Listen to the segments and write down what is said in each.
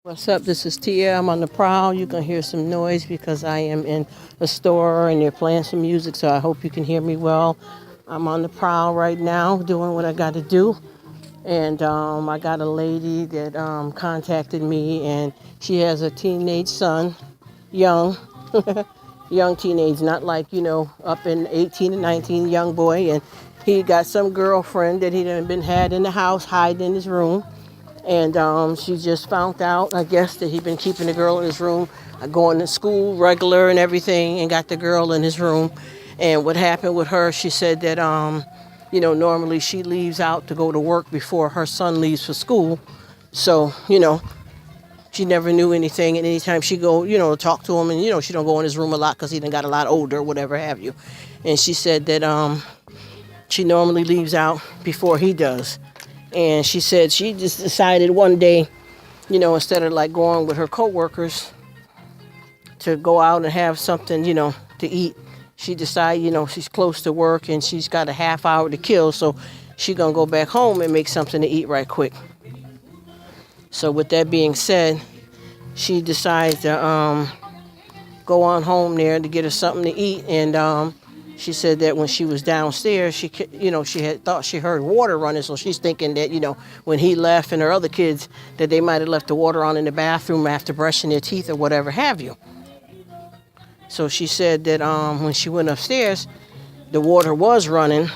What's up? This is Tia. I'm on the prowl. You can hear some noise because I am in a store and they're playing some music, so I hope you can hear me well. I'm on the prowl right now doing what I got to do. And I got a lady that contacted me, and she has a teenage son, young, young teenage, not like, up in 18 and 19, young boy. And he got some girlfriend that he done been had in the house, hiding in his room. And she just found out, I guess, that he'd been keeping the girl in his room, going to school regular and everything, and got the girl in his room. And what happened with her, she said that, normally she leaves out to go to work before her son leaves for school. So, she never knew anything. And anytime she go, talk to him, and, she don't go in his room a lot because he done got a lot older, whatever have you. And she said that she normally leaves out before he does. And she said she just decided one day, instead of like going with her coworkers to go out and have something, to eat, she decided, she's close to work and she's got a half hour to kill, so she gonna go back home and make something to eat right quick. So with that being said, she decides to go on home there to get her something to eat, and she said that when she was downstairs, she had thought she heard water running, so she's thinking that, when he left and her other kids, that they might have left the water on in the bathroom after brushing their teeth or whatever have you. So she said that when she went upstairs, the water was running,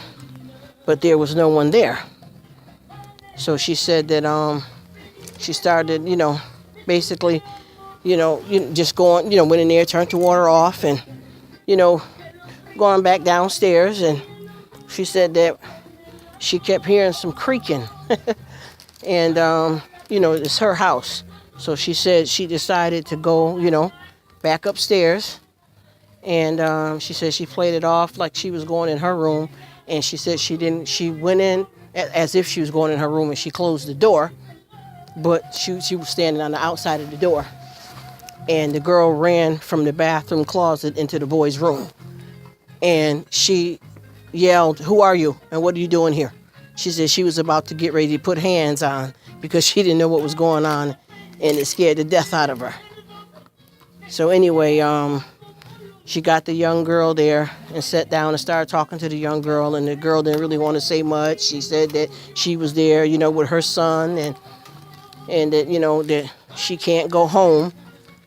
but there was no one there. So she said that she started, basically, just going, went in there, turned the water off, and, going back downstairs, and she said that she kept hearing some creaking. And it's her house, so she said she decided to go back upstairs, and she said she played it off like she was going in her room, and she said she went in as if she was going in her room, and she closed the door, but she was standing on the outside of the door, and the girl ran from the bathroom closet into the boy's room. And she yelled, "Who are you? And what are you doing here?" She said she was about to get ready to put hands on because she didn't know what was going on, and it scared the death out of her. So anyway, she got the young girl there and sat down and started talking to the young girl, and the girl didn't really want to say much. She said that she was there, with her son, and that, that she can't go home.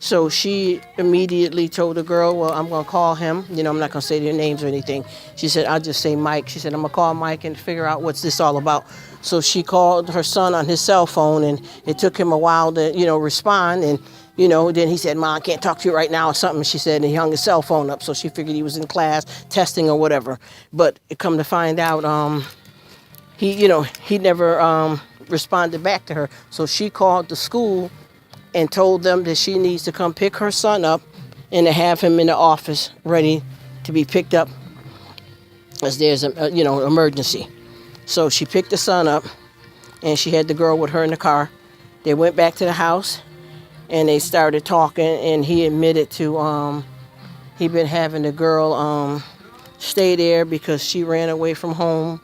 So she immediately told the girl, "Well, I'm going to call him. I'm not going to say their names or anything." She said, "I'll just say Mike." She said, "I'm going to call Mike and figure out what's this all about." So she called her son on his cell phone, and it took him a while to, respond. And, then he said, "Mom, I can't talk to you right now," or something. She said, and he hung his cell phone up. So she figured he was in class testing or whatever. But it come to find out, he never responded back to her. So she called the school and told them that she needs to come pick her son up and to have him in the office ready to be picked up as there's a emergency. So she picked the son up, and she had the girl with her in the car. They went back to the house and they started talking, and he admitted to he'd been having the girl stay there because she ran away from home,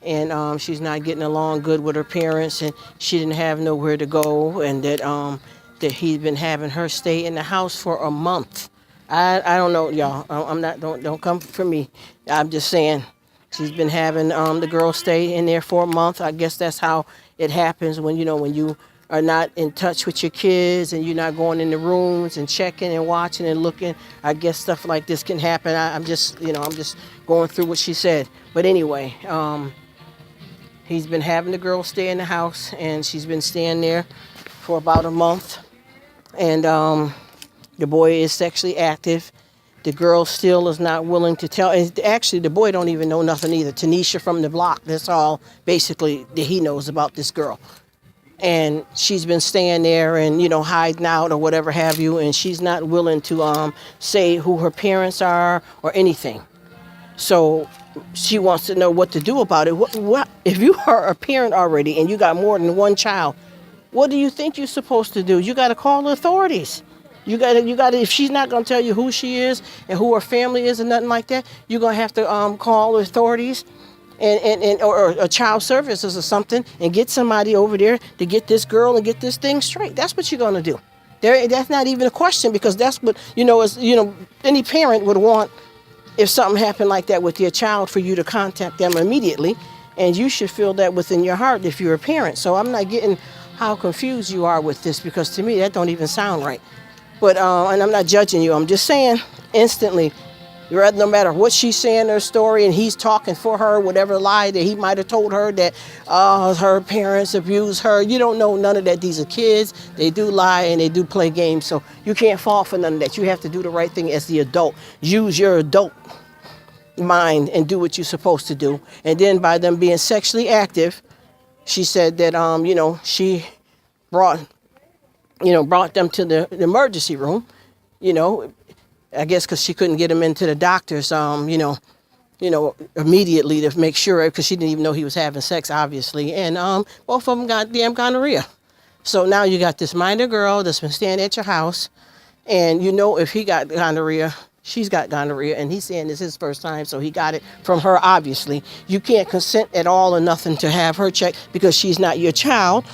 and she's not getting along good with her parents, and she didn't have nowhere to go, and that he'd been having her stay in the house for a month. I don't know, y'all. I'm not, don't come for me. I'm just saying she's been having the girl stay in there for a month. I guess that's how it happens when you are not in touch with your kids and you're not going in the rooms and checking and watching and looking. I guess stuff like this can happen. I'm just going through what she said. But anyway, he's been having the girl stay in the house, and she's been staying there for about a month. And the boy is sexually active. The girl still is not willing to tell. And actually, the boy don't even know nothing either. Tanisha from the block. That's all basically that he knows about this girl. And she's been staying there and, hiding out or whatever have you. And she's not willing to say who her parents are or anything. So she wants to know what to do about it. What if you are a parent already and you got more than one child? What do you think you're supposed to do? You got to call the authorities. You got to. If she's not going to tell you who she is and who her family is and nothing like that, you're going to have to call the authorities or a child services or something, and get somebody over there to get this girl and get this thing straight. That's what you're going to do. That's not even a question, because that's what, any parent would want if something happened like that with your child, for you to contact them immediately. And you should feel that within your heart if you're a parent. So I'm not getting how confused you are with this, because to me that don't even sound right. But and I'm not judging you. I'm just saying, instantly, no matter what she's saying in her story, and he's talking for her, whatever lie that he might have told her, that her parents abuse her. You don't know none of that. These are kids. They do lie and they do play games. So you can't fall for none of that. You have to do the right thing as the adult. Use your adult mind and do what you're supposed to do. And then by them being sexually active, she said that she brought them to the emergency room, I guess because she couldn't get him into the doctor's immediately to make sure, because she didn't even know he was having sex, obviously. And both of them got damn gonorrhea. So now you got this minor girl that's been staying at your house, and if he got gonorrhea, she's got gonorrhea, and he's saying this is his first time, so he got it from her, obviously. You can't consent at all or nothing to have her checked, because she's not your child,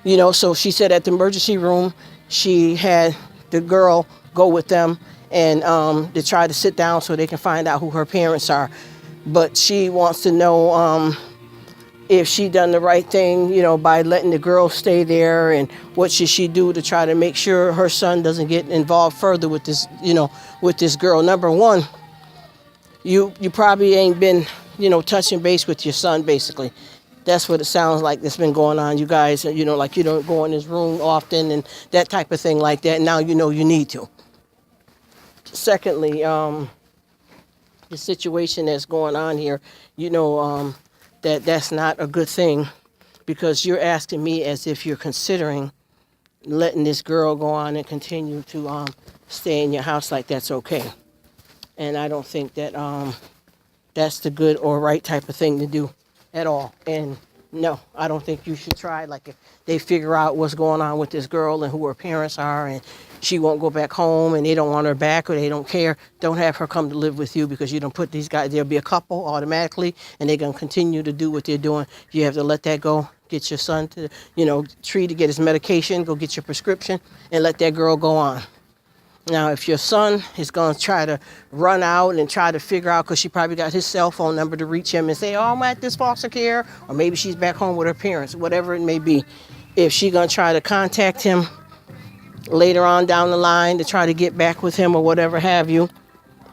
So she said at the emergency room, she had the girl go with them and to try to sit down so they can find out who her parents are. But she wants to know if she done the right thing, by letting the girl stay there, and what should she do to try to make sure her son doesn't get involved further with this, with this girl. Number one, you probably ain't been, touching base with your son, basically. That's what it sounds like that's been going on. You guys, like you don't go in his room often and that type of thing like that. Now you need to. Secondly, the situation that's going on here, that's not a good thing, because you're asking me as if you're considering letting this girl go on and continue to stay in your house like that's okay. And I don't think that that's the good or right type of thing to do at all. And no, I don't think you should try. Like, if they figure out what's going on with this girl and who her parents are, and she won't go back home, and they don't want her back, or they don't care, don't have her come to live with you, because you don't put these guys, there'll be a couple automatically, and they're going to continue to do what they're doing. You have to let that go. Get your son to, treat to get his medication, go get your prescription, and let that girl go on. Now, if your son is going to try to run out and try to figure out, because she probably got his cell phone number to reach him and say, I'm at this foster care, or maybe she's back home with her parents, whatever it may be. If she's going to try to contact him later on down the line to try to get back with him or whatever have you,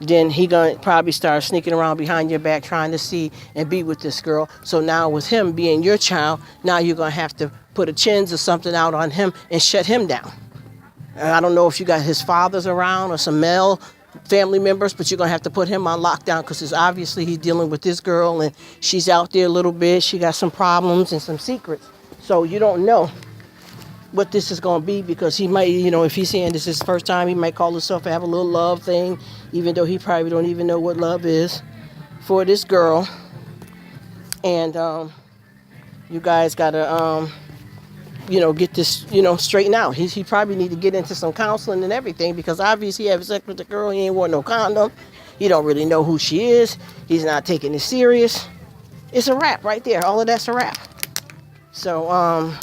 then he going to probably start sneaking around behind your back trying to see and be with this girl. So now with him being your child, now you're going to have to put a chins or something out on him and shut him down. I don't know if you got his fathers around or some male family members, but you're going to have to put him on lockdown, because obviously he's dealing with this girl, and she's out there a little bit. She got some problems and some secrets. So you don't know what this is going to be, because he might, if he's saying this is his first time, he might call himself have a little love thing, even though he probably don't even know what love is for this girl. And you guys got to get this, straightened out. He probably need to get into some counseling and everything, because obviously he having sex with the girl. He ain't wore no condom. He don't really know who she is. He's not taking it serious. It's a wrap right there. All of that's a wrap. So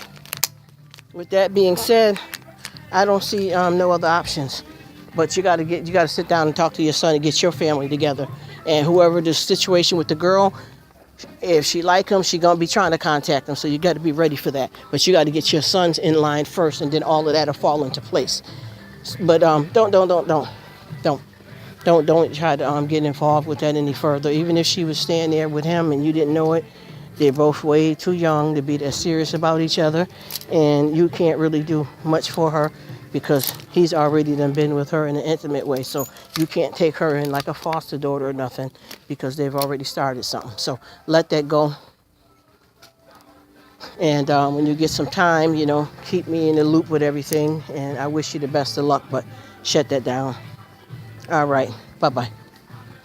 with that being said, I don't see no other options. But you got to sit down and talk to your son and get your family together. And whoever the situation with the girl, if she like him, she gonna be trying to contact him. So you got to be ready for that. But you got to get your sons in line first, and then all of that'll fall into place. But don't try to get involved with that any further. Even if she was staying there with him and you didn't know it, they're both way too young to be that serious about each other, and you can't really do much for her, because he's already done been with her in an intimate way. So you can't take her in like a foster daughter or nothing, because they've already started something. So let that go. And when you get some time, keep me in the loop with everything. And I wish you the best of luck, but shut that down. All right. Bye-bye.